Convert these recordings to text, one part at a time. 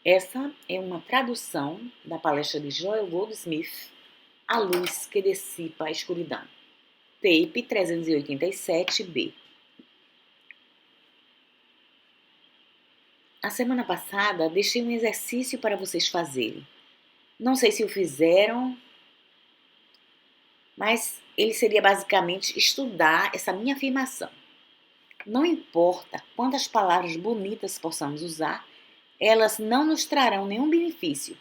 Essa é uma tradução da palestra de Joel Goldsmith, A Luz que Dissipa a Escuridão, tape 387B. A semana passada deixei um exercício para vocês fazerem. Não sei se o fizeram, mas ele seria basicamente estudar essa minha afirmação. Não importa quantas palavras bonitas possamos usar, elas não nos trarão nenhum benefício,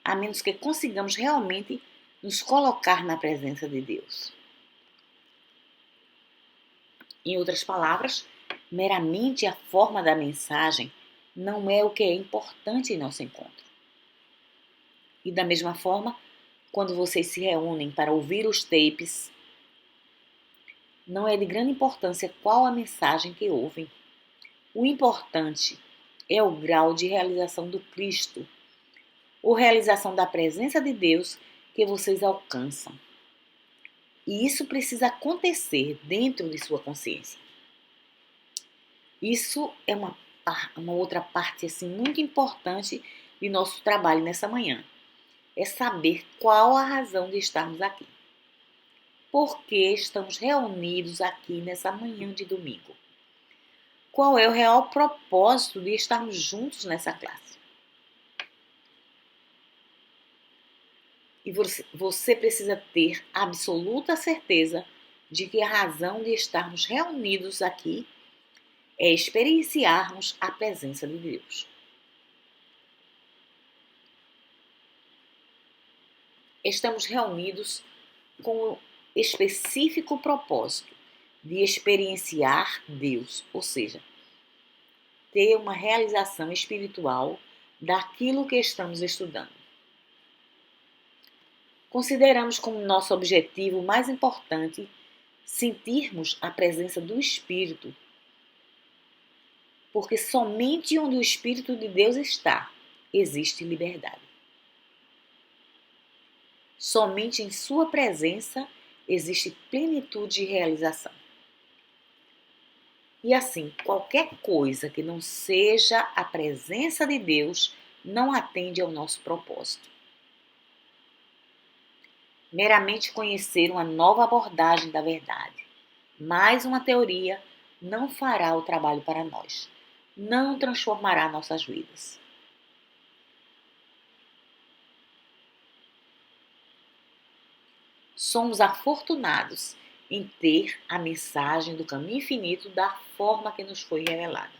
a menos que consigamos realmente nos colocar na presença de Deus. Em outras palavras, meramente a forma da mensagem não é o que é importante em nosso encontro. E da mesma forma, quando vocês se reúnem para ouvir os tapes, não é de grande importância qual a mensagem que ouvem. O importante é o grau de realização do Cristo, ou realização da presença de Deus que vocês alcançam. E isso precisa acontecer dentro de sua consciência. Isso é uma outra parte assim, muito importante de nosso trabalho nessa manhã. É saber qual a razão de estarmos aqui. Por que estamos reunidos aqui nessa manhã de domingo? Qual é o real propósito de estarmos juntos nessa classe? E você precisa ter absoluta certeza de que a razão de estarmos reunidos aqui é experienciarmos a presença de Deus. Estamos reunidos com o específico propósito de experienciar Deus, ou seja, ter uma realização espiritual daquilo que estamos estudando. Consideramos como nosso objetivo mais importante sentirmos a presença do Espírito, porque somente onde o Espírito de Deus está, existe liberdade. Somente em sua presença existe plenitude e realização. E assim, qualquer coisa que não seja a presença de Deus não atende ao nosso propósito. Meramente conhecer uma nova abordagem da verdade, mais uma teoria, não fará o trabalho para nós, não transformará nossas vidas. Somos afortunados em ter a mensagem do caminho infinito da forma que nos foi revelada.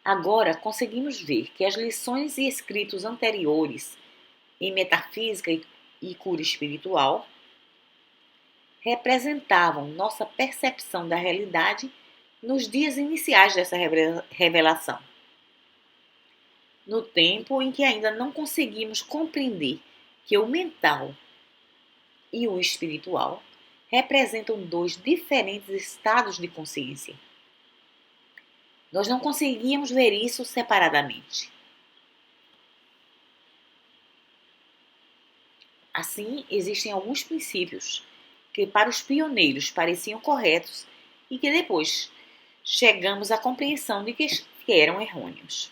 Agora conseguimos ver que as lições e escritos anteriores em metafísica e cura espiritual representavam nossa percepção da realidade nos dias iniciais dessa revelação, no tempo em que ainda não conseguimos compreender que o mental e o espiritual representam dois diferentes estados de consciência. Nós não conseguíamos ver isso separadamente. Assim, existem alguns princípios que para os pioneiros pareciam corretos e que depois chegamos à compreensão de que eram errôneos.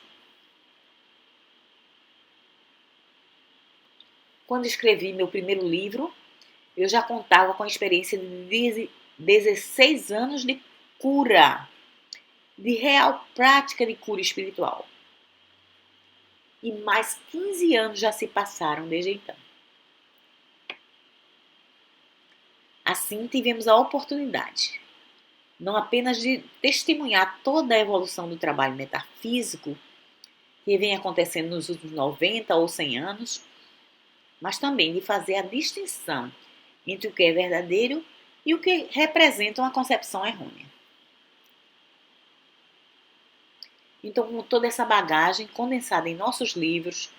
Quando escrevi meu primeiro livro, eu já contava com a experiência de 16 anos de cura, de real prática de cura espiritual. E mais 15 anos já se passaram desde então. Assim, tivemos a oportunidade, não apenas de testemunhar toda a evolução do trabalho metafísico que vem acontecendo nos últimos 90 ou 100 anos, mas também de fazer a distinção entre o que é verdadeiro e o que representa uma concepção errônea. Então, com toda essa bagagem condensada em nossos livros,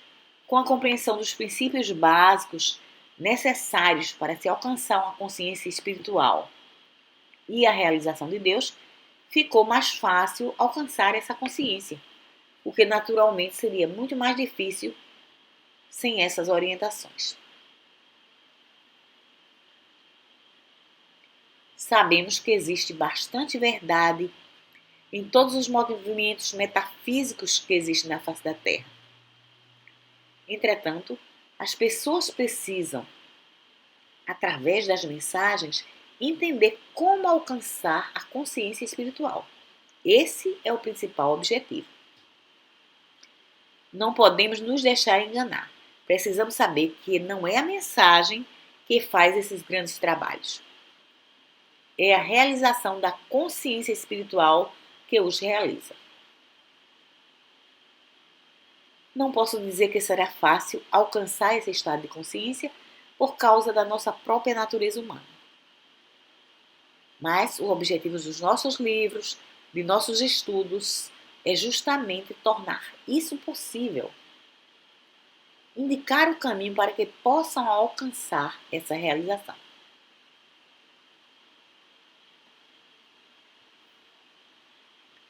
com a compreensão dos princípios básicos necessários para se alcançar uma consciência espiritual e a realização de Deus, ficou mais fácil alcançar essa consciência, o que naturalmente seria muito mais difícil sem essas orientações. Sabemos que existe bastante verdade em todos os movimentos metafísicos que existem na face da Terra. Entretanto, as pessoas precisam, através das mensagens, entender como alcançar a consciência espiritual. Esse é o principal objetivo. Não podemos nos deixar enganar. Precisamos saber que não é a mensagem que faz esses grandes trabalhos. É a realização da consciência espiritual que os realiza. Não posso dizer que será fácil alcançar esse estado de consciência por causa da nossa própria natureza humana. Mas o objetivo dos nossos livros, de nossos estudos, é justamente tornar isso possível. Indicar o caminho para que possam alcançar essa realização.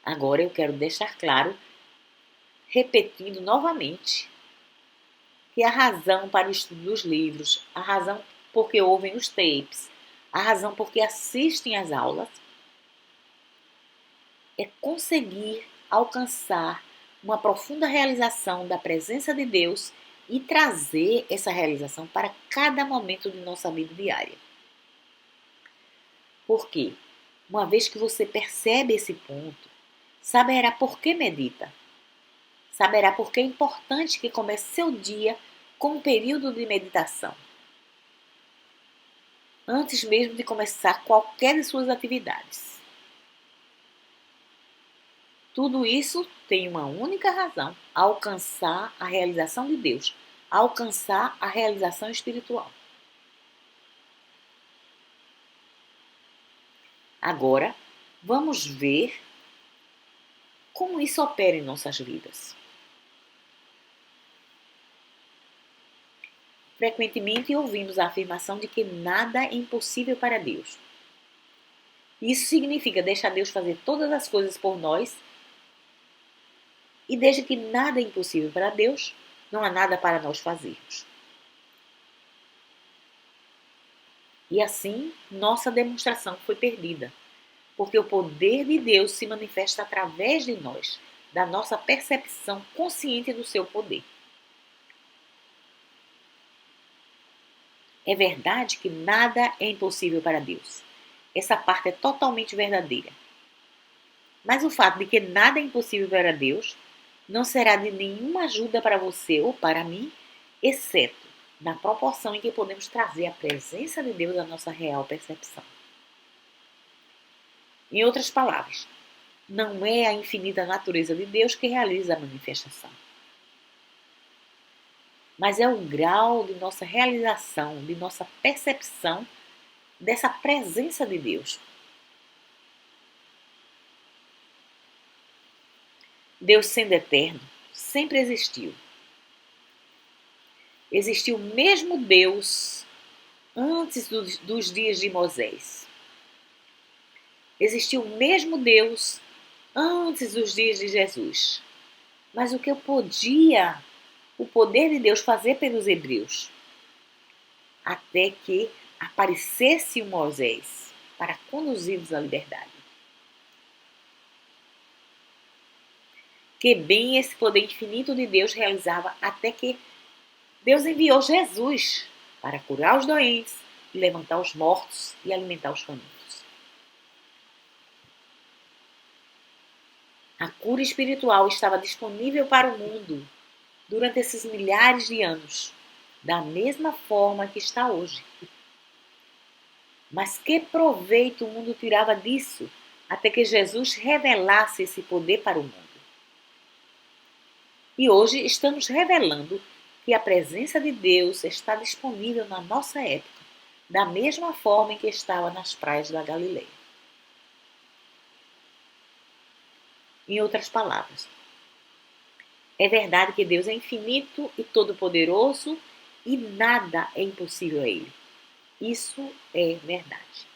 Agora eu quero deixar claro, repetindo novamente, que a razão para o estudo dos livros, a razão porque ouvem os tapes, a razão porque assistem às aulas, é conseguir alcançar uma profunda realização da presença de Deus e trazer essa realização para cada momento de nossa vida diária. Por quê? Uma vez que você percebe esse ponto, saberá por que medita. Saberá por que é importante que comece seu dia com um período de meditação. Antes mesmo de começar qualquer de suas atividades. Tudo isso tem uma única razão: alcançar a realização de Deus, alcançar a realização espiritual. Agora, vamos ver como isso opera em nossas vidas. Frequentemente ouvimos a afirmação de que nada é impossível para Deus. Isso significa deixar Deus fazer todas as coisas por nós, e desde que nada é impossível para Deus, não há nada para nós fazermos. E assim, nossa demonstração foi perdida, porque o poder de Deus se manifesta através de nós, da nossa percepção consciente do seu poder. É verdade que nada é impossível para Deus. Essa parte é totalmente verdadeira. Mas o fato de que nada é impossível para Deus não será de nenhuma ajuda para você ou para mim, exceto na proporção em que podemos trazer a presença de Deus à nossa real percepção. Em outras palavras, não é a infinita natureza de Deus que realiza a manifestação, mas é o grau de nossa realização, de nossa percepção dessa presença de Deus. Deus, sendo eterno, sempre existiu. Existiu o mesmo Deus antes dos dias de Moisés. Existiu o mesmo Deus antes dos dias de Jesus. Mas o que podia o poder de Deus fazer pelos hebreus? Até que aparecesse o Moisés para conduzi-los à liberdade. Que bem esse poder infinito de Deus realizava até que Deus enviou Jesus para curar os doentes, levantar os mortos e alimentar os famintos. A cura espiritual estava disponível para o mundo durante esses milhares de anos, da mesma forma que está hoje. Mas que proveito o mundo tirava disso até que Jesus revelasse esse poder para o mundo? E hoje estamos revelando que a presença de Deus está disponível na nossa época, da mesma forma em que estava nas praias da Galileia. Em outras palavras, é verdade que Deus é infinito e todo-poderoso e nada é impossível a Ele. Isso é verdade.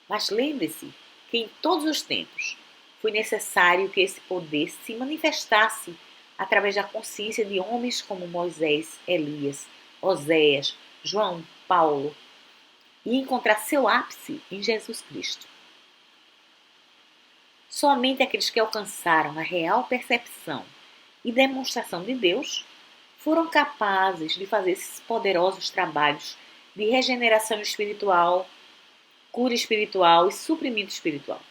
Mas lembre-se que em todos os tempos foi necessário que esse poder se manifestasse através da consciência de homens como Moisés, Elias, Oséias, João, Paulo, e encontrar seu ápice em Jesus Cristo. Somente aqueles que alcançaram a real percepção e demonstração de Deus foram capazes de fazer esses poderosos trabalhos de regeneração espiritual, cura espiritual e suprimento espiritual.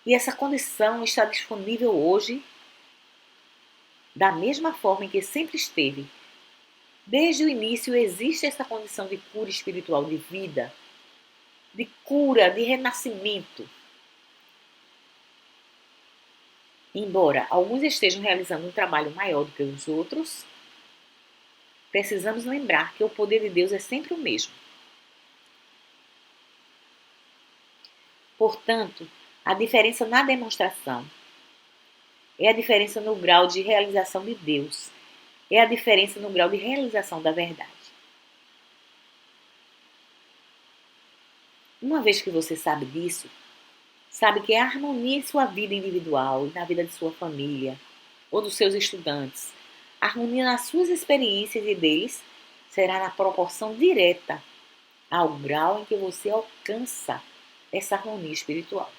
E essa condição está disponível hoje da mesma forma em que sempre esteve. Desde o início existe essa condição de cura espiritual, de vida, de cura, de renascimento. Embora alguns estejam realizando um trabalho maior do que os outros, precisamos lembrar que o poder de Deus é sempre o mesmo. Portanto, a diferença na demonstração é a diferença no grau de realização de Deus, é a diferença no grau de realização da verdade. Uma vez que você sabe disso, sabe que a harmonia em sua vida individual e na vida de sua família ou dos seus estudantes, a harmonia nas suas experiências e deles será na proporção direta ao grau em que você alcança essa harmonia espiritual.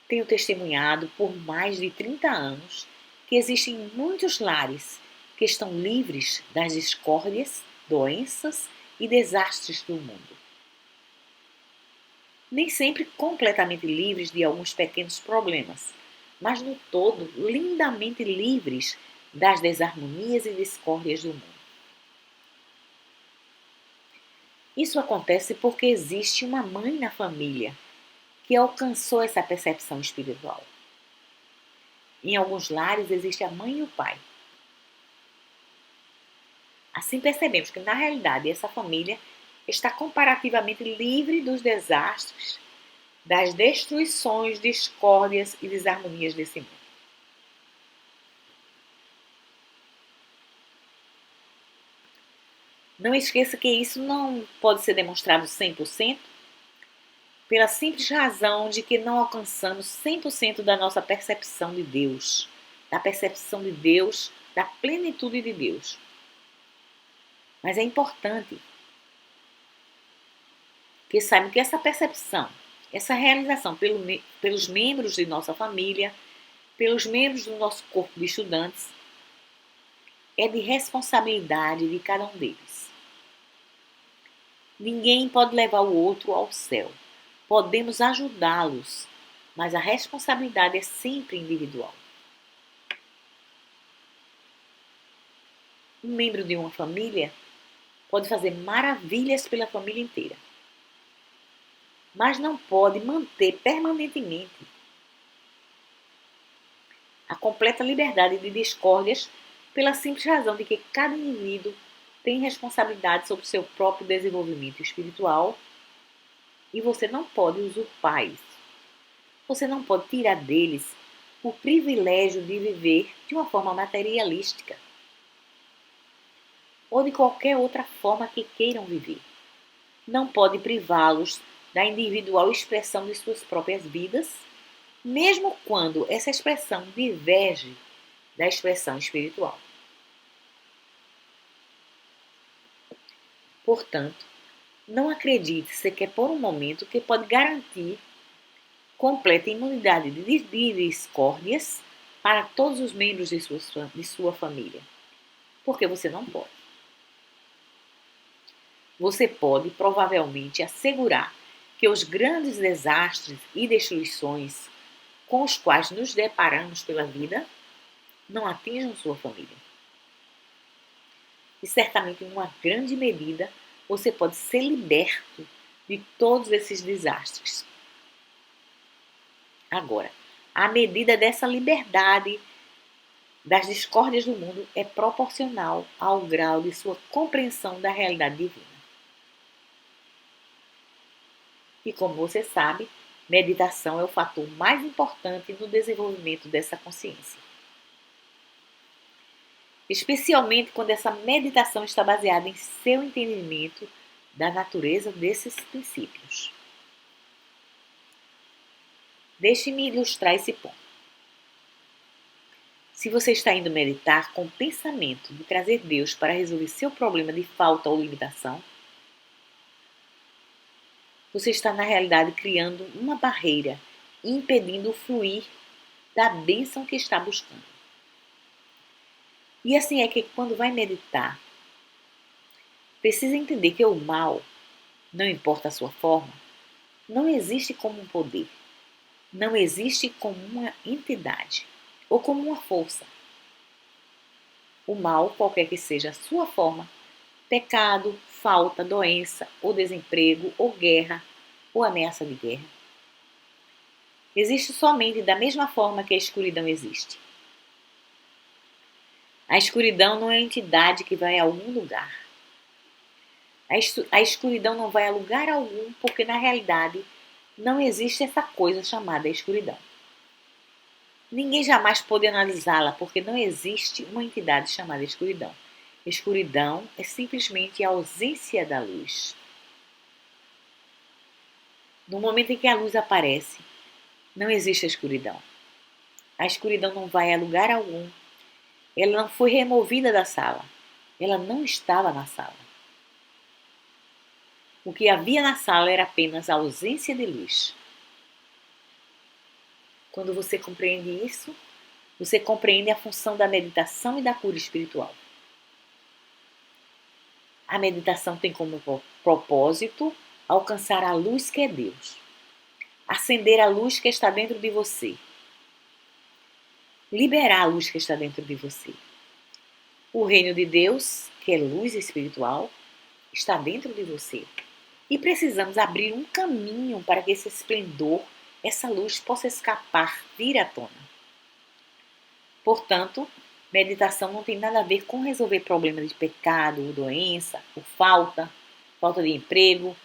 Tenho testemunhado por mais de 30 anos que existem muitos lares que estão livres das discórdias, doenças e desastres do mundo. Nem sempre completamente livres de alguns pequenos problemas, mas no todo lindamente livres das desarmonias e discórdias do mundo. Isso acontece porque existe uma mãe na família que alcançou essa percepção espiritual. Em alguns lares existe a mãe e o pai. Assim percebemos que, na realidade, essa família está comparativamente livre dos desastres, das destruições, discórdias e desarmonias desse mundo. Não esqueça que isso não pode ser demonstrado 100%, pela simples razão de que não alcançamos 100% da nossa percepção de Deus, da percepção de Deus, da plenitude de Deus. Mas é importante que saibam que essa percepção, essa realização pelos membros de nossa família, pelos membros do nosso corpo de estudantes, é de responsabilidade de cada um deles. Ninguém pode levar o outro ao céu. Podemos ajudá-los, mas a responsabilidade é sempre individual. Um membro de uma família pode fazer maravilhas pela família inteira, mas não pode manter permanentemente a completa liberdade de discórdias pela simples razão de que cada indivíduo tem responsabilidade sobre o seu próprio desenvolvimento espiritual e você não pode usurpar isso. Você não pode tirar deles o privilégio de viver de uma forma materialística ou de qualquer outra forma que queiram viver. Não pode privá-los da individual expressão de suas próprias vidas, mesmo quando essa expressão diverge da expressão espiritual. Portanto, não acredite sequer por um momento que pode garantir completa imunidade de discórdias para todos os membros de sua família, porque você não pode. Você pode, provavelmente, assegurar que os grandes desastres e destruições com os quais nos deparamos pela vida não atinjam sua família. E certamente, em uma grande medida, você pode ser liberto de todos esses desastres. Agora, a medida dessa liberdade das discórdias do mundo é proporcional ao grau de sua compreensão da realidade divina. E como você sabe, meditação é o fator mais importante no desenvolvimento dessa consciência. Especialmente quando essa meditação está baseada em seu entendimento da natureza desses princípios. Deixe-me ilustrar esse ponto. Se você está indo meditar com o pensamento de trazer Deus para resolver seu problema de falta ou limitação, você está na realidade criando uma barreira, impedindo o fluir da bênção que está buscando. E assim é que quando vai meditar, precisa entender que o mal, não importa a sua forma, não existe como um poder, não existe como uma entidade ou como uma força. O mal, qualquer que seja a sua forma, pecado, falta, doença, ou desemprego, ou guerra, ou ameaça de guerra, existe somente da mesma forma que a escuridão existe. A escuridão não é uma entidade que vai a algum lugar. A escuridão não vai a lugar algum porque, na realidade, não existe essa coisa chamada escuridão. Ninguém jamais pode analisá-la porque não existe uma entidade chamada escuridão. Escuridão é simplesmente a ausência da luz. No momento em que a luz aparece, não existe a escuridão. A escuridão não vai a lugar algum. Ela não foi removida da sala. Ela não estava na sala. O que havia na sala era apenas a ausência de luz. Quando você compreende isso, você compreende a função da meditação e da cura espiritual. A meditação tem como propósito alcançar a luz que é Deus. Acender a luz que está dentro de você. Liberar a luz que está dentro de você. O reino de Deus, que é luz espiritual, está dentro de você. E precisamos abrir um caminho para que esse esplendor, essa luz possa escapar, vir à tona. Portanto, meditação não tem nada a ver com resolver problemas de pecado, ou doença, ou falta de emprego.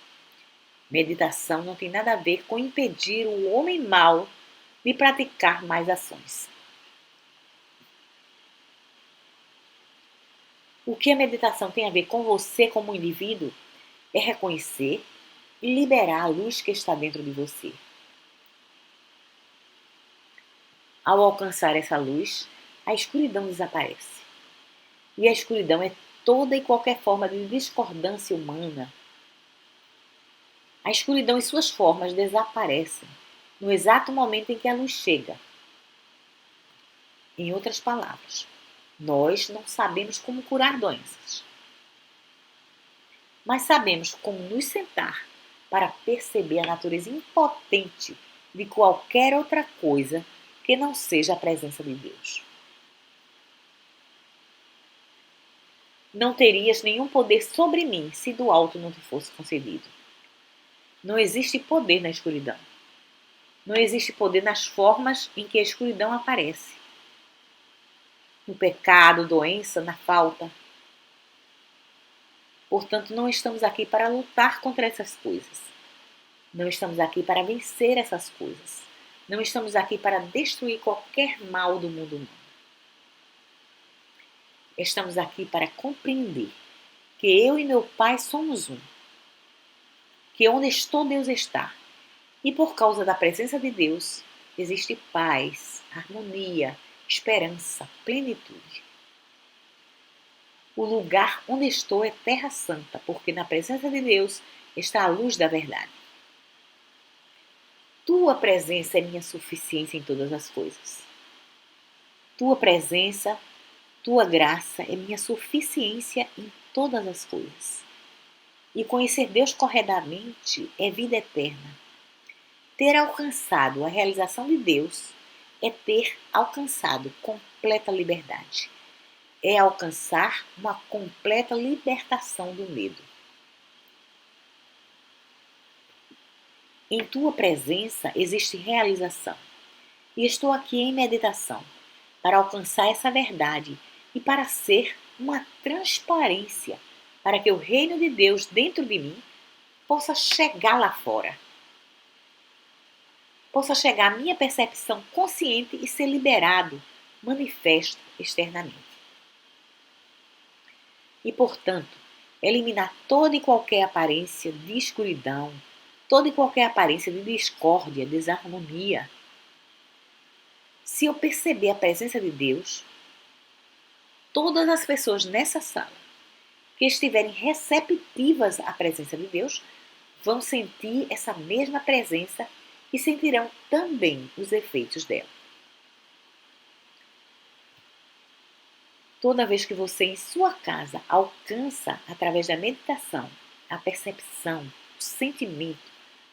Meditação não tem nada a ver com impedir o homem mau de praticar mais ações. O que a meditação tem a ver com você como indivíduo é reconhecer e liberar a luz que está dentro de você. Ao alcançar essa luz, a escuridão desaparece. E a escuridão é toda e qualquer forma de discordância humana. A escuridão e suas formas desaparecem no exato momento em que a luz chega. Em outras palavras, nós não sabemos como curar doenças, mas sabemos como nos sentar para perceber a natureza impotente de qualquer outra coisa que não seja a presença de Deus. Não terias nenhum poder sobre mim se do alto não te fosse concedido. Não existe poder na escuridão. Não existe poder nas formas em que a escuridão aparece. No pecado, doença, na falta. Portanto, não estamos aqui para lutar contra essas coisas. Não estamos aqui para vencer essas coisas. Não estamos aqui para destruir qualquer mal do mundo humano. Estamos aqui para compreender que eu e meu Pai somos um. Que onde estou, Deus está. E por causa da presença de Deus, existe paz, harmonia, esperança, plenitude. O lugar onde estou é terra santa, porque na presença de Deus está a luz da verdade. Tua presença é minha suficiência em todas as coisas. Tua presença, tua graça é minha suficiência em todas as coisas. E conhecer Deus corretamente é vida eterna. Ter alcançado a realização de Deus é ter alcançado completa liberdade. É alcançar uma completa libertação do medo. Em tua presença existe realização. E estou aqui em meditação para alcançar essa verdade e para ser uma transparência para que o reino de Deus dentro de mim possa chegar lá fora. Possa chegar à minha percepção consciente e ser liberado, manifesto externamente. E, portanto, eliminar toda e qualquer aparência de escuridão, toda e qualquer aparência de discórdia, desarmonia. Se eu perceber a presença de Deus, todas as pessoas nessa sala que estiverem receptivas à presença de Deus vão sentir essa mesma presença e sentirão também os efeitos dela. Toda vez que você em sua casa alcança, através da meditação, a percepção, o sentimento,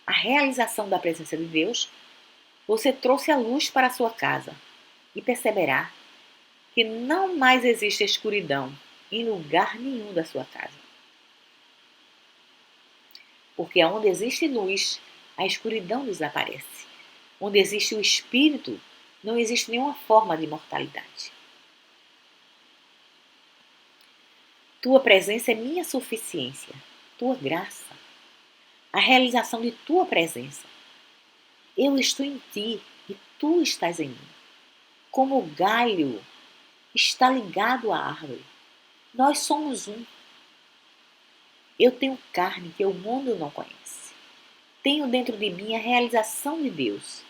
a realização da presença de Deus, você trouxe a luz para a sua casa e perceberá que não mais existe escuridão em lugar nenhum da sua casa. Porque onde existe luz, a escuridão desaparece. Onde existe o Espírito, não existe nenhuma forma de imortalidade. Tua presença é minha suficiência, tua graça, a realização de tua presença. Eu estou em ti e tu estás em mim. Como o galho está ligado à árvore, nós somos um. Eu tenho carne que o mundo não conhece. Tenho dentro de mim a realização de Deus.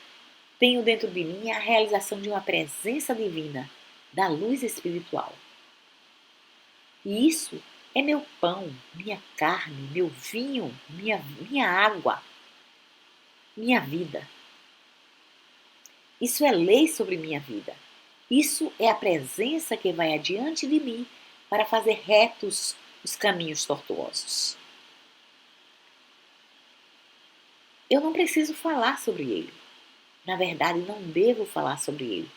Tenho dentro de mim a realização de uma presença divina, da luz espiritual. E isso é meu pão, minha carne, meu vinho, minha água, minha vida. Isso é lei sobre minha vida. Isso é a presença que vai adiante de mim para fazer retos os caminhos tortuosos. Eu não preciso falar sobre ele. Na verdade, não devo falar sobre ele.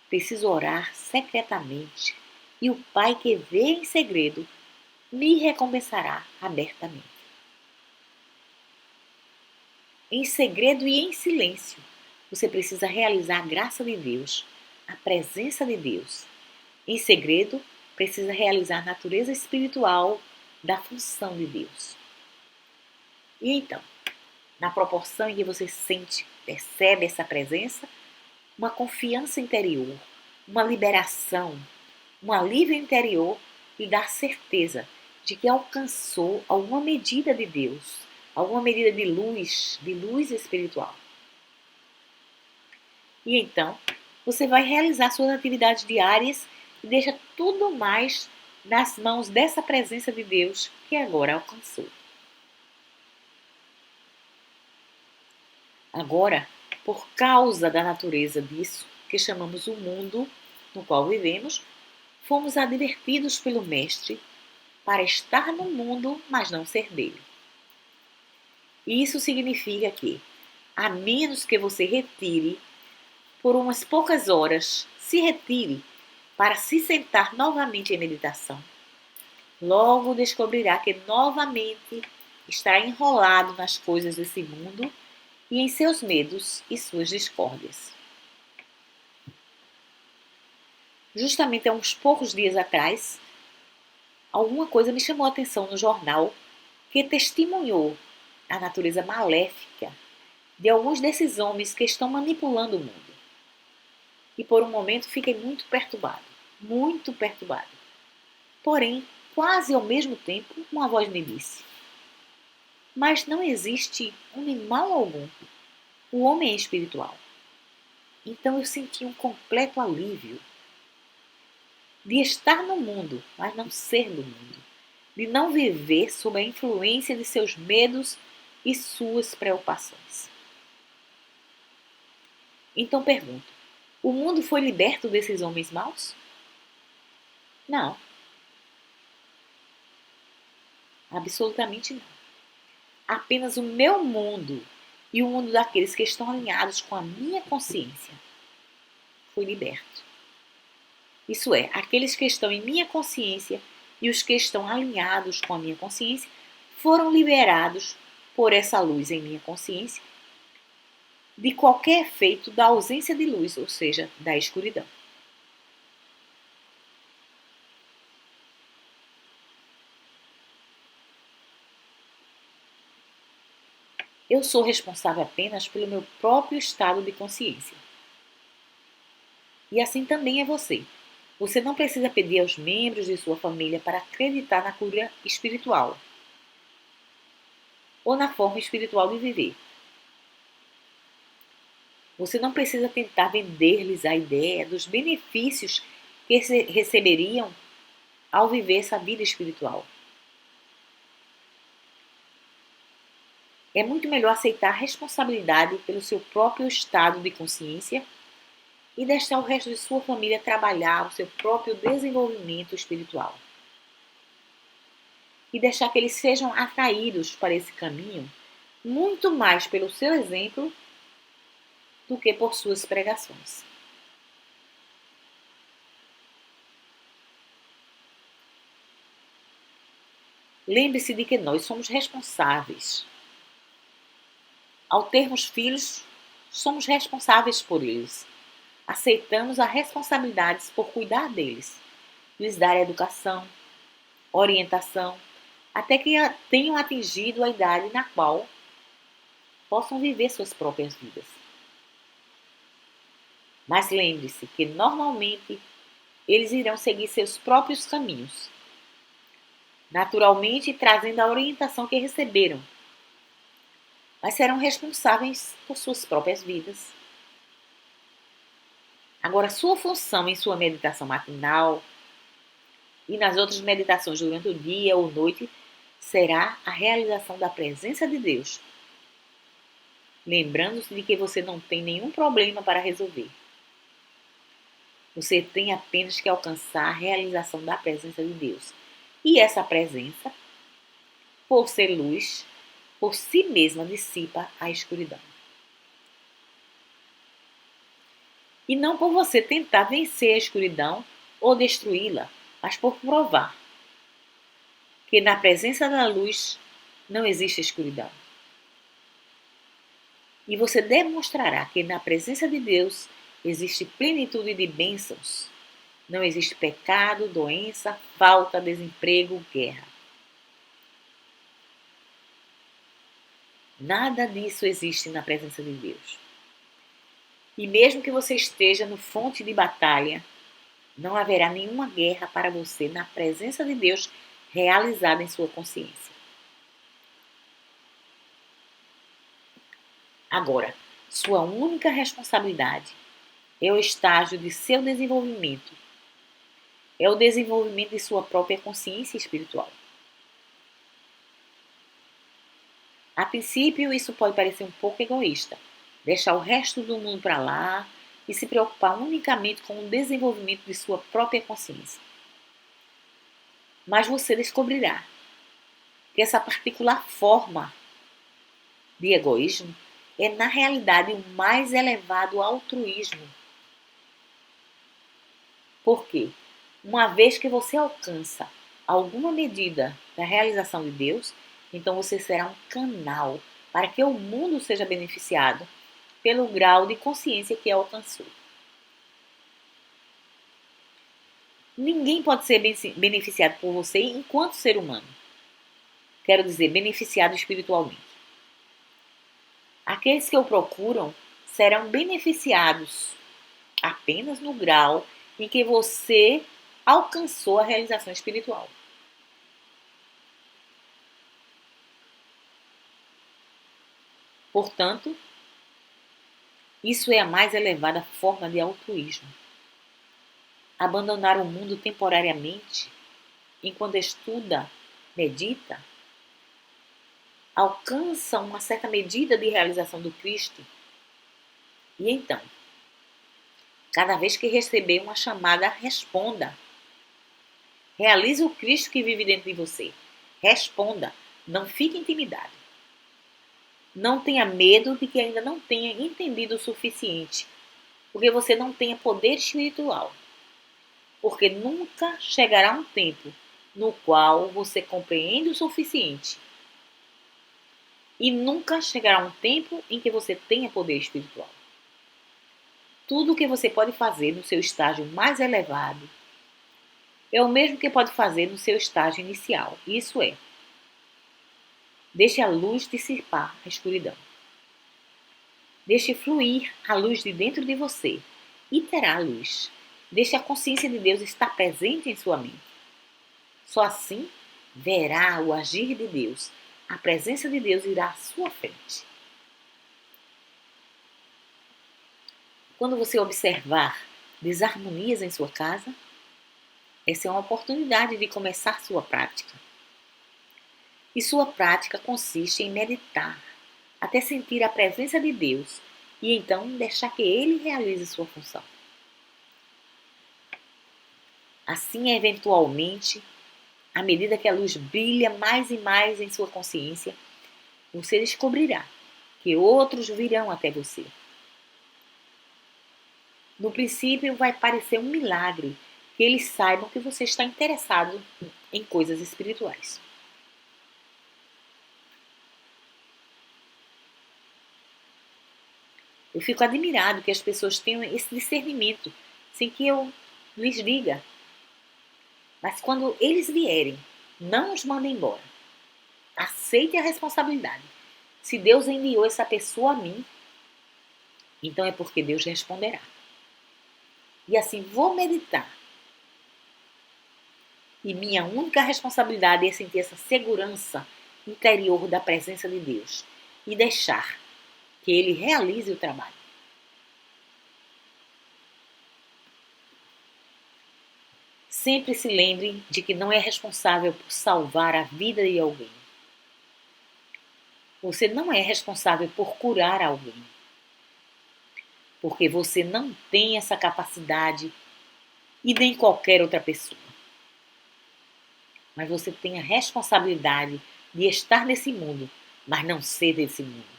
Preciso orar secretamente. E o Pai que vê em segredo me recompensará abertamente. Em segredo e em silêncio, você precisa realizar a graça de Deus, a presença de Deus. Em segredo, precisa realizar a natureza espiritual da função de Deus. E então, na proporção em que você sente, percebe essa presença, uma confiança interior, uma liberação, um alívio interior lhe dá certeza de que alcançou alguma medida de Deus, alguma medida de luz espiritual. E então, você vai realizar suas atividades diárias e deixa tudo mais nas mãos dessa presença de Deus que agora alcançou. Agora, por causa da natureza disso, que chamamos o mundo no qual vivemos, fomos advertidos pelo Mestre para estar no mundo, mas não ser dele. E isso significa que, a menos que você retire por umas poucas horas, se retire para se sentar novamente em meditação, logo descobrirá que novamente estará enrolado nas coisas desse mundo e em seus medos e suas discórdias. Justamente há uns poucos dias atrás, alguma coisa me chamou a atenção no jornal que testemunhou a natureza maléfica de alguns desses homens que estão manipulando o mundo. E por um momento fiquei muito perturbado. Porém, quase ao mesmo tempo, uma voz me disse: mas não existe mal algum. O homem é espiritual. Então eu senti um completo alívio de estar no mundo, mas não ser do mundo. De não viver sob a influência de seus medos e suas preocupações. Então pergunto: o mundo foi liberto desses homens maus? Não. Absolutamente não. Apenas o meu mundo e o mundo daqueles que estão alinhados com a minha consciência foi liberto. Isso é, aqueles que estão em minha consciência e os que estão alinhados com a minha consciência foram liberados por essa luz em minha consciência de qualquer efeito da ausência de luz, ou seja, da escuridão. Eu sou responsável apenas pelo meu próprio estado de consciência. E assim também é você. Você não precisa pedir aos membros de sua família para acreditar na cura espiritual ou na forma espiritual de viver. Você não precisa tentar vender-lhes a ideia dos benefícios que receberiam ao viver essa vida espiritual. É muito melhor aceitar a responsabilidade pelo seu próprio estado de consciência e deixar o resto de sua família trabalhar o seu próprio desenvolvimento espiritual. E deixar que eles sejam atraídos para esse caminho muito mais pelo seu exemplo do que por suas pregações. Lembre-se de que nós somos responsáveis. Ao termos filhos, somos responsáveis por eles. Aceitamos as responsabilidades por cuidar deles, lhes dar educação, orientação, até que tenham atingido a idade na qual possam viver suas próprias vidas. Mas lembre-se que normalmente eles irão seguir seus próprios caminhos, naturalmente trazendo a orientação que receberam, mas serão responsáveis por suas próprias vidas. Agora, sua função em sua meditação matinal e nas outras meditações durante o dia ou noite será a realização da presença de Deus, lembrando-se de que você não tem nenhum problema para resolver. Você tem apenas que alcançar a realização da presença de Deus. E essa presença, por ser luz, por si mesma dissipa a escuridão. E não por você tentar vencer a escuridão ou destruí-la, mas por provar que na presença da luz não existe escuridão. E você demonstrará que na presença de Deus existe plenitude de bênçãos. Não existe pecado, doença, falta, desemprego, guerra. Nada disso existe na presença de Deus. E mesmo que você esteja no fronte de batalha, não haverá nenhuma guerra para você na presença de Deus realizada em sua consciência. Agora, sua única responsabilidade é o estágio de seu desenvolvimento. É o desenvolvimento de sua própria consciência espiritual. A princípio, isso pode parecer um pouco egoísta. Deixar o resto do mundo para lá e se preocupar unicamente com o desenvolvimento de sua própria consciência. Mas você descobrirá que essa particular forma de egoísmo é, na realidade, o mais elevado altruísmo. Por quê? Uma vez que você alcança alguma medida da realização de Deus, então você será um canal para que o mundo seja beneficiado pelo grau de consciência que alcançou. Ninguém pode ser beneficiado por você enquanto ser humano. Quero dizer, beneficiado espiritualmente. Aqueles que o procuram serão beneficiados apenas no grau em que você alcançou a realização espiritual. Portanto, isso é a mais elevada forma de altruísmo. Abandonar o mundo temporariamente, enquanto estuda, medita, alcança uma certa medida de realização do Cristo. E então, cada vez que receber uma chamada, responda. Realize o Cristo que vive dentro de você. Responda. Não fique intimidado. Não tenha medo de que ainda não tenha entendido o suficiente, porque você não tenha poder espiritual. Porque nunca chegará um tempo no qual você compreende o suficiente. E nunca chegará um tempo em que você tenha poder espiritual. Tudo o que você pode fazer no seu estágio mais elevado é o mesmo que pode fazer no seu estágio inicial. Isso é, deixe a luz dissipar a escuridão. Deixe fluir a luz de dentro de você e terá a luz. Deixe a consciência de Deus estar presente em sua mente. Só assim verá o agir de Deus. A presença de Deus irá à sua frente. Quando você observar desarmonias em sua casa, essa é uma oportunidade de começar sua prática. E sua prática consiste em meditar até sentir a presença de Deus e então deixar que Ele realize sua função. Assim, eventualmente, à medida que a luz brilha mais e mais em sua consciência, você descobrirá que outros virão até você. No princípio, vai parecer um milagre que eles saibam que você está interessado em coisas espirituais. Eu fico admirado que as pessoas tenham esse discernimento sem que eu lhes diga. Mas quando eles vierem, não os mandem embora. Aceite a responsabilidade. Se Deus enviou essa pessoa a mim, então é porque Deus responderá. E assim vou meditar. E minha única responsabilidade é sentir essa segurança interior da presença de Deus e deixar que Ele realize o trabalho. Sempre se lembre de que não é responsável por salvar a vida de alguém. Você não é responsável por curar alguém. Porque você não tem essa capacidade e nem qualquer outra pessoa. Mas você tem a responsabilidade de estar nesse mundo, mas não ser desse mundo.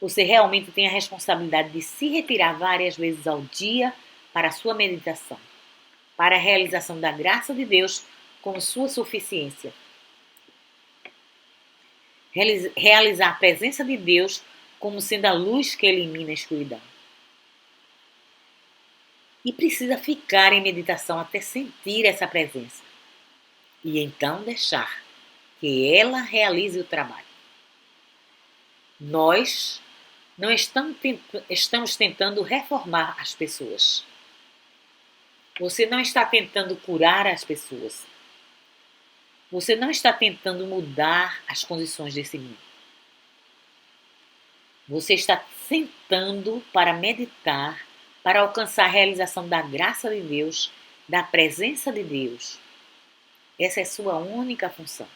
Você realmente tem a responsabilidade de se retirar várias vezes ao dia para a sua meditação, para a realização da graça de Deus como sua suficiência. Realizar a presença de Deus como sendo a luz que elimina a escuridão. E precisa ficar em meditação até sentir essa presença. E então deixar que ela realize o trabalho. Nós não estamos tentando reformar as pessoas. Você não está tentando curar as pessoas. Você não está tentando mudar as condições desse mundo. Você está sentando para meditar, para alcançar a realização da graça de Deus, da presença de Deus. Essa é sua única função.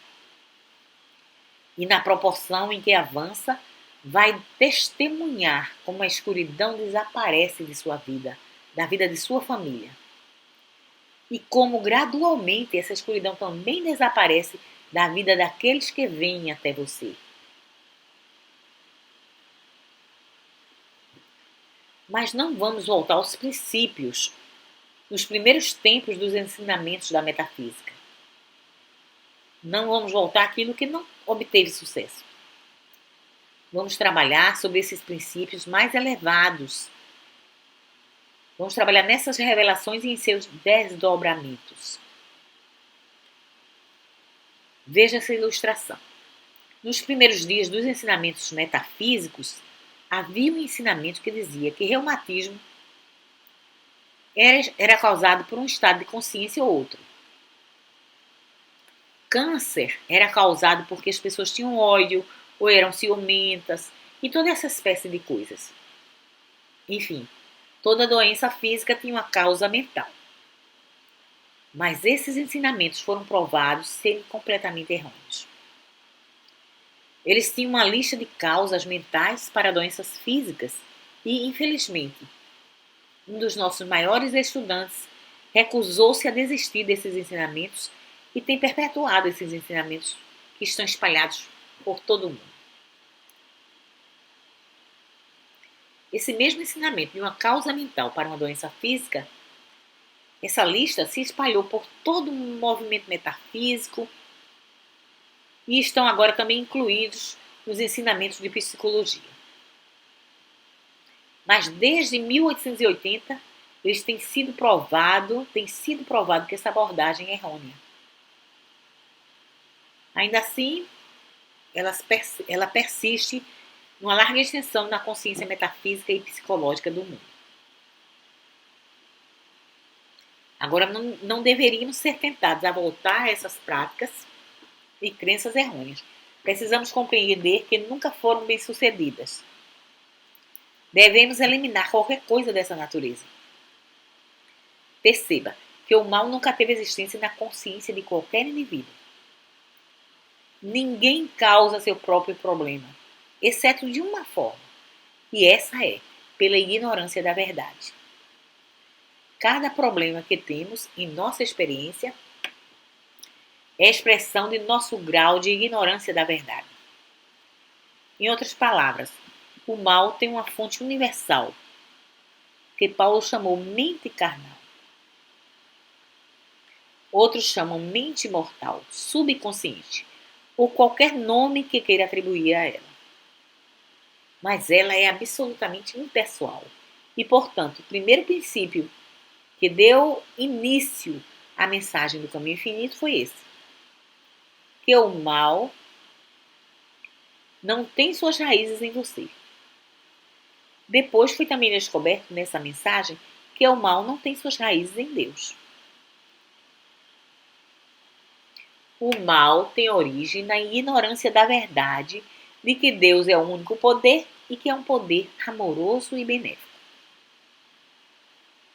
E na proporção em que avança, vai testemunhar como a escuridão desaparece de sua vida, da vida de sua família. E como gradualmente essa escuridão também desaparece da vida daqueles que vêm até você. Mas não vamos voltar aos princípios, nos primeiros tempos dos ensinamentos da metafísica. Não vamos voltar àquilo que não obteve sucesso. Vamos trabalhar sobre esses princípios mais elevados. Vamos trabalhar nessas revelações e em seus desdobramentos. Veja essa ilustração. Nos primeiros dias dos ensinamentos metafísicos, havia um ensinamento que dizia que reumatismo era causado por um estado de consciência ou outro. Câncer era causado porque as pessoas tinham ódio ou eram ciumentas e toda essa espécie de coisas. Enfim, toda doença física tinha uma causa mental. Mas esses ensinamentos foram provados serem completamente errôneos. Eles tinham uma lista de causas mentais para doenças físicas e, infelizmente, um dos nossos maiores estudantes recusou-se a desistir desses ensinamentos e tem perpetuado esses ensinamentos que estão espalhados por todo o mundo. Esse mesmo ensinamento de uma causa mental para uma doença física, essa lista se espalhou por todo o movimento metafísico e estão agora também incluídos nos ensinamentos de psicologia. Mas desde 1880, tem sido provado que essa abordagem é errônea. Ainda assim, ela persiste numa larga extensão na consciência metafísica e psicológica do mundo. Agora, não deveríamos ser tentados a voltar a essas práticas e crenças errôneas. Precisamos compreender que nunca foram bem-sucedidas. Devemos eliminar qualquer coisa dessa natureza. Perceba que o mal nunca teve existência na consciência de qualquer indivíduo. Ninguém causa seu próprio problema. exceto de uma forma, e essa é pela ignorância da verdade. Cada problema que temos em nossa experiência é expressão de nosso grau de ignorância da verdade. Em outras palavras, o mal tem uma fonte universal, que Paulo chamou mente carnal. Outros chamam mente mortal, subconsciente, ou qualquer nome que queira atribuir a ela. Mas ela é absolutamente impessoal. E, portanto, o primeiro princípio que deu início à mensagem do caminho infinito foi esse: que o mal não tem suas raízes em você. Depois foi também descoberto nessa mensagem que o mal não tem suas raízes em Deus. O mal tem origem na ignorância da verdade de que Deus é o único poder e que é um poder amoroso e benéfico.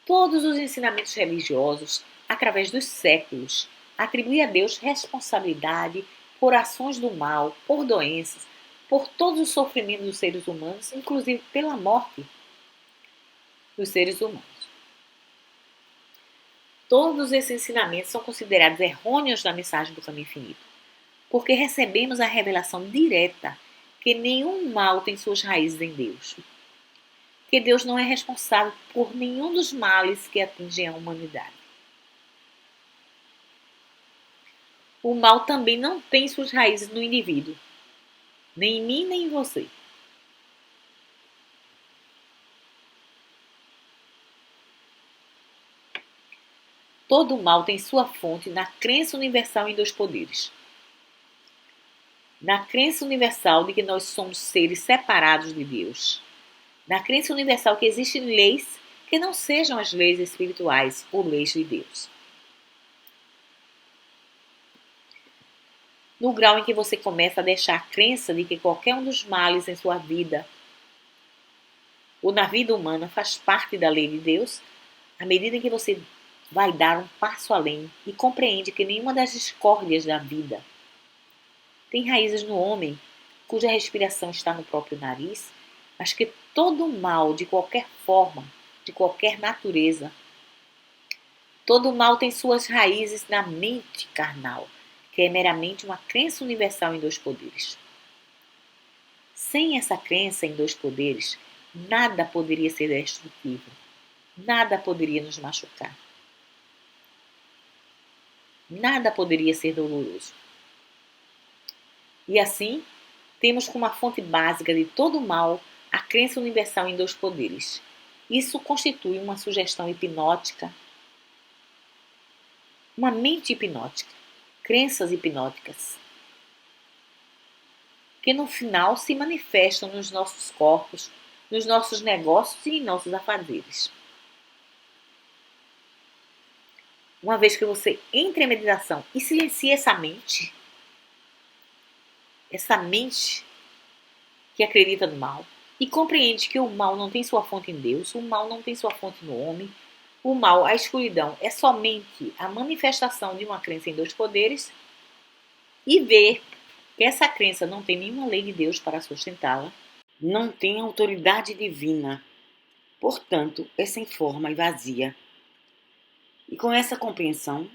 Todos os ensinamentos religiosos, através dos séculos, atribuem a Deus responsabilidade por ações do mal, por doenças, por todos os sofrimentos dos seres humanos, inclusive pela morte dos seres humanos. Todos esses ensinamentos são considerados errôneos na mensagem do caminho infinito, porque recebemos a revelação direta que nenhum mal tem suas raízes em Deus, que Deus não é responsável por nenhum dos males que atingem a humanidade. O mal também não tem suas raízes no indivíduo, nem em mim, nem em você. Todo mal tem sua fonte na crença universal em dois poderes. Na crença universal de que nós somos seres separados de Deus. Na crença universal que existem leis que não sejam as leis espirituais ou leis de Deus. No grau em que você começa a deixar a crença de que qualquer um dos males em sua vida ou na vida humana faz parte da lei de Deus, à medida em que você vai dar um passo além e compreende que nenhuma das discórdias da vida tem raízes no homem, cuja respiração está no próprio nariz, mas que todo mal, de qualquer forma, de qualquer natureza, todo mal tem suas raízes na mente carnal, que é meramente uma crença universal em dois poderes. Sem essa crença em dois poderes, nada poderia ser destrutivo, nada poderia nos machucar, nada poderia ser doloroso. E assim, temos como a fonte básica de todo o mal a crença universal em dois poderes. Isso constitui uma sugestão hipnótica, uma mente hipnótica, crenças hipnóticas, que no final se manifestam nos nossos corpos, nos nossos negócios e em nossos afazeres. Uma vez que você entra em meditação e silencia essa mente que acredita no mal, e compreende que o mal não tem sua fonte em Deus, o mal não tem sua fonte no homem, o mal, a escuridão, é somente a manifestação de uma crença em dois poderes, e vê que essa crença não tem nenhuma lei de Deus para sustentá-la, não tem autoridade divina, portanto, é sem forma e vazia. E com essa compreensão,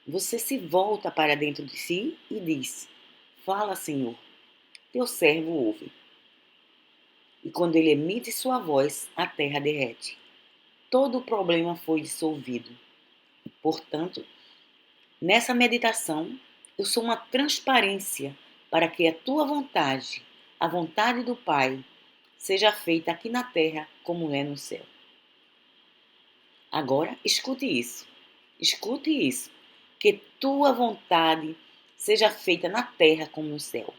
você se volta para dentro de si e diz: fala, Senhor, teu servo ouve. E quando ele emite sua voz, a terra derrete. Todo o problema foi dissolvido. Portanto, nessa meditação, eu sou uma transparência para que a tua vontade, a vontade do Pai, seja feita aqui na terra como é no céu. Agora, escute isso. Escute isso. Que tua vontade seja feita na terra como no céu.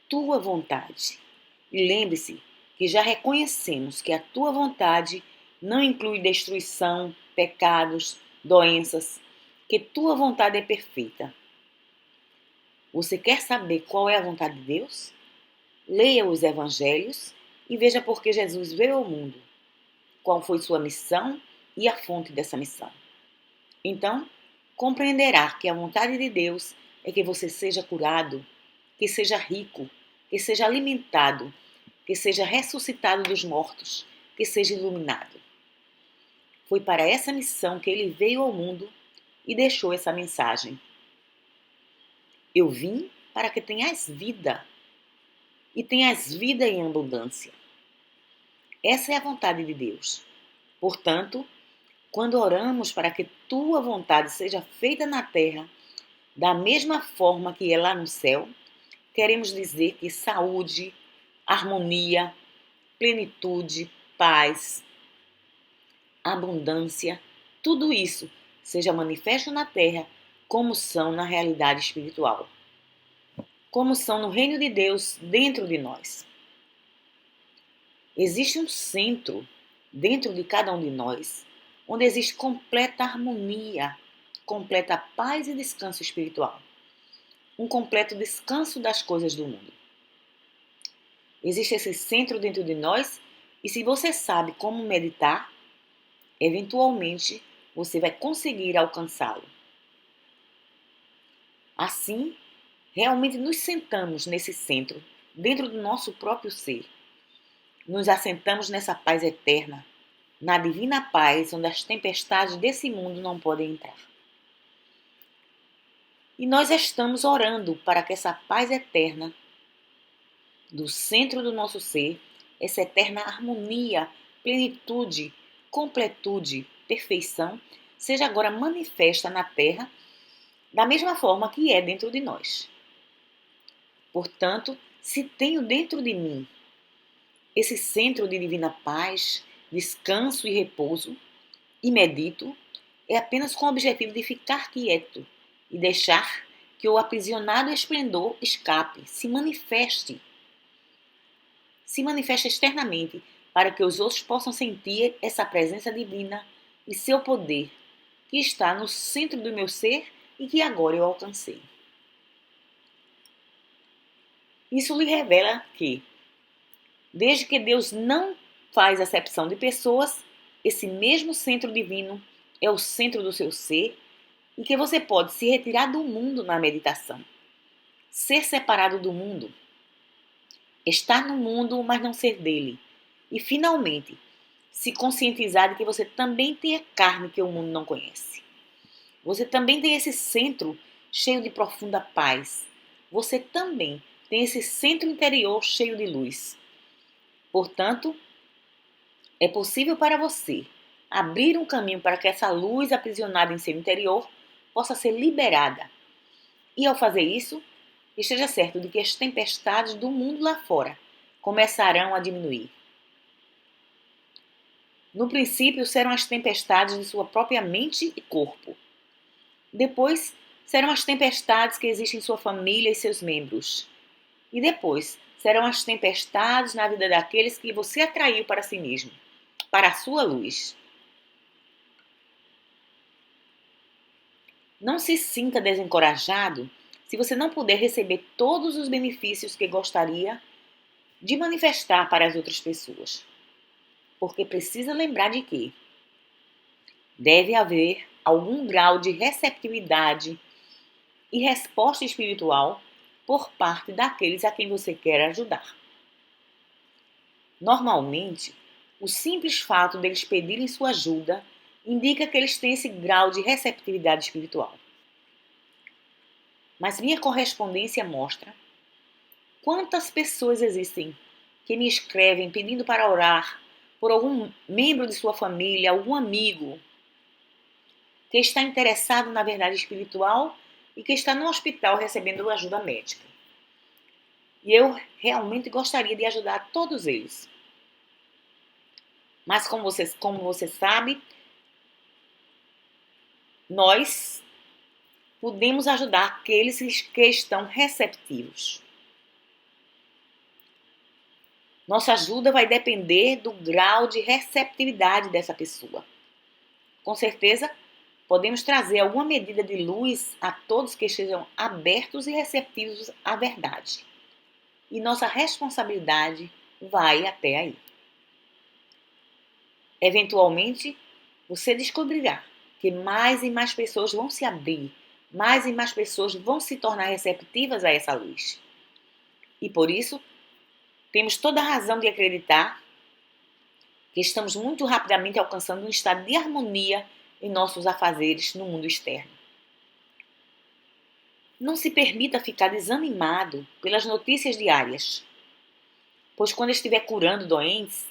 Tua vontade. E lembre-se que já reconhecemos que a tua vontade não inclui destruição, pecados, doenças, que tua vontade é perfeita. Você quer saber qual é a vontade de Deus? Leia os evangelhos e veja por que Jesus veio ao mundo, qual foi sua missão e a fonte dessa missão. Então, compreenderá que a vontade de Deus é que você seja curado, que seja rico, que seja alimentado, que seja ressuscitado dos mortos, que seja iluminado. Foi para essa missão que ele veio ao mundo e deixou essa mensagem. Eu vim para que tenhas vida, e tenhas vida em abundância. Essa é a vontade de Deus. Portanto, quando oramos para que tua vontade seja feita na terra, da mesma forma que é lá no céu, queremos dizer que saúde, harmonia, plenitude, paz, abundância, tudo isso seja manifesto na terra como são na realidade espiritual, como são no reino de Deus dentro de nós. Existe um centro dentro de cada um de nós, onde existe completa harmonia, completa paz e descanso espiritual, um completo descanso das coisas do mundo. Existe esse centro dentro de nós e se você sabe como meditar, eventualmente você vai conseguir alcançá-lo. Assim, realmente nos sentamos nesse centro, dentro do nosso próprio ser. Nos assentamos nessa paz eterna, na divina paz onde as tempestades desse mundo não podem entrar. E nós estamos orando para que essa paz eterna, do centro do nosso ser, essa eterna harmonia, plenitude, completude, perfeição, seja agora manifesta na terra da mesma forma que é dentro de nós. Portanto, se tenho dentro de mim esse centro de divina paz, descanso e repouso, e medito, é apenas com o objetivo de ficar quieto e deixar que o aprisionado esplendor escape, se manifeste externamente, para que os outros possam sentir essa presença divina e seu poder, que está no centro do meu ser e que agora eu alcancei. Isso lhe revela que, desde que Deus não faz acepção de pessoas, esse mesmo centro divino é o centro do seu ser e que você pode se retirar do mundo na meditação, ser separado do mundo, estar no mundo, mas não ser dele, e finalmente se conscientizar de que você também tem a carne que o mundo não conhece. Você também tem esse centro cheio de profunda paz. Você também tem esse centro interior cheio de luz. Portanto, é possível para você abrir um caminho para que essa luz aprisionada em seu interior possa ser liberada. E ao fazer isso, esteja certo de que as tempestades do mundo lá fora começarão a diminuir. No princípio serão as tempestades de sua própria mente e corpo. Depois serão as tempestades que existem em sua família e seus membros. E depois serão as tempestades na vida daqueles que você atraiu para si mesmo, para a sua luz. Não se sinta desencorajado se você não puder receber todos os benefícios que gostaria de manifestar para as outras pessoas. Porque precisa lembrar de que deve haver algum grau de receptividade e resposta espiritual por parte daqueles a quem você quer ajudar. Normalmente, o simples fato deles pedirem sua ajuda indica que eles têm esse grau de receptividade espiritual. Mas minha correspondência mostra quantas pessoas existem que me escrevem pedindo para orar por algum membro de sua família, algum amigo que está interessado na verdade espiritual e que está no hospital recebendo ajuda médica. E eu realmente gostaria de ajudar todos eles. Mas como você sabe, nós podemos ajudar aqueles que estão receptivos. Nossa ajuda vai depender do grau de receptividade dessa pessoa. Com certeza, podemos trazer alguma medida de luz a todos que estejam abertos e receptivos à verdade. E nossa responsabilidade vai até aí. Eventualmente, você descobrirá que mais e mais pessoas vão se abrir, mais e mais pessoas vão se tornar receptivas a essa luz. E por isso, temos toda a razão de acreditar que estamos muito rapidamente alcançando um estado de harmonia em nossos afazeres no mundo externo. Não se permita ficar desanimado pelas notícias diárias, pois quando estiver curando doentes,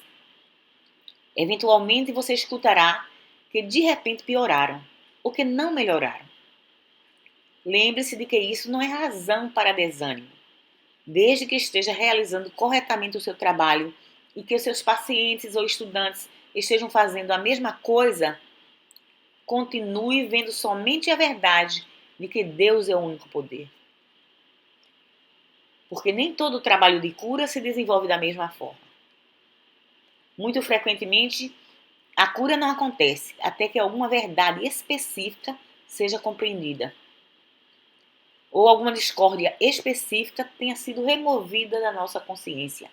eventualmente você escutará que de repente pioraram ou que não melhoraram. Lembre-se de que isso não é razão para desânimo, desde que esteja realizando corretamente o seu trabalho e que os seus pacientes ou estudantes estejam fazendo a mesma coisa. Continue vendo somente a verdade de que Deus é o único poder. Porque nem todo o trabalho de cura se desenvolve da mesma forma. Muito frequentemente, a cura não acontece até que alguma verdade específica seja compreendida, ou alguma discórdia específica tenha sido removida da nossa consciência,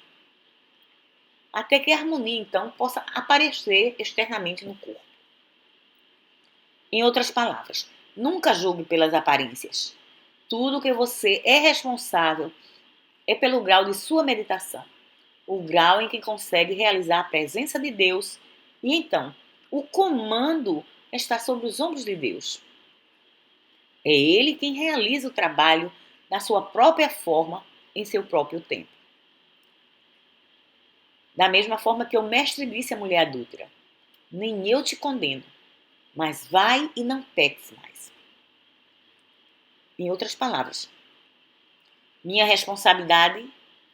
até que a harmonia, então, possa aparecer externamente no corpo. Em outras palavras, nunca julgue pelas aparências. Tudo que você é responsável é pelo grau de sua meditação, o grau em que consegue realizar a presença de Deus, e então, o comando está sobre os ombros de Deus. É Ele quem realiza o trabalho da sua própria forma, em seu próprio tempo. Da mesma forma que o mestre disse à mulher adúltera: nem eu te condeno, mas vai e não peques mais. Em outras palavras, minha responsabilidade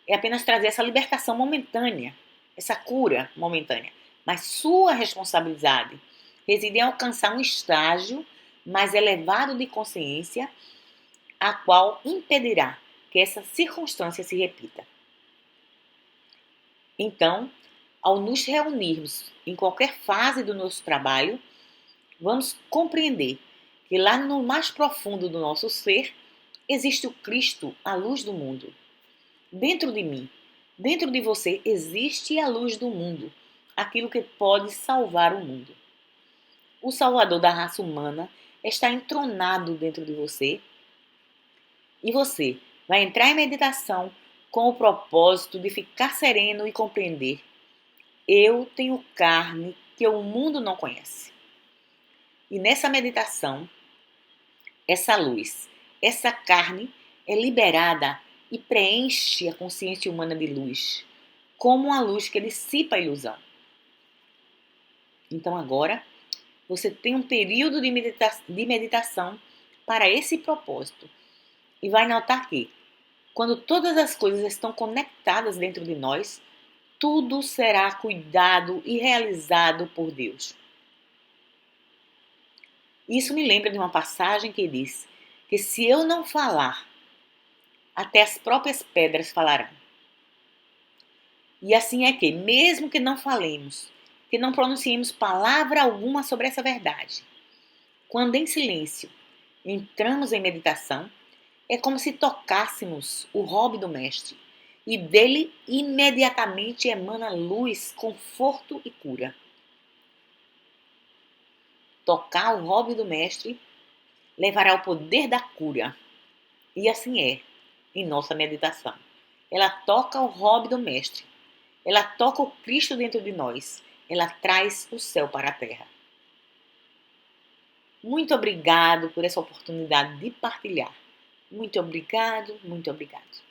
é apenas trazer essa libertação momentânea, essa cura momentânea. Mas sua responsabilidade reside em alcançar um estágio mais elevado de consciência, a qual impedirá que essa circunstância se repita. Então, ao nos reunirmos em qualquer fase do nosso trabalho, vamos compreender que lá no mais profundo do nosso ser existe o Cristo, a luz do mundo. Dentro de mim, dentro de você, existe a luz do mundo, aquilo que pode salvar o mundo. O Salvador da raça humana está entronado dentro de você e você vai entrar em meditação com o propósito de ficar sereno e compreender: eu tenho carne que o mundo não conhece. E nessa meditação, essa luz, essa carne é liberada e preenche a consciência humana de luz, como uma luz que dissipa a ilusão. Então agora, você tem um período de meditação para esse propósito. E vai notar que, quando todas as coisas estão conectadas dentro de nós, tudo será cuidado e realizado por Deus. Isso me lembra de uma passagem que diz que se eu não falar, até as próprias pedras falarão. E assim é que, mesmo que não falemos, que não pronunciemos palavra alguma sobre essa verdade, quando em silêncio entramos em meditação, é como se tocássemos o robe do Mestre e dele imediatamente emana luz, conforto e cura. Tocar o robe do Mestre levará o poder da cura. E assim é em nossa meditação. Ela toca o robe do Mestre. Ela toca o Cristo dentro de nós. Ela traz o céu para a terra. Muito obrigado por essa oportunidade de partilhar. Muito obrigado, muito obrigado.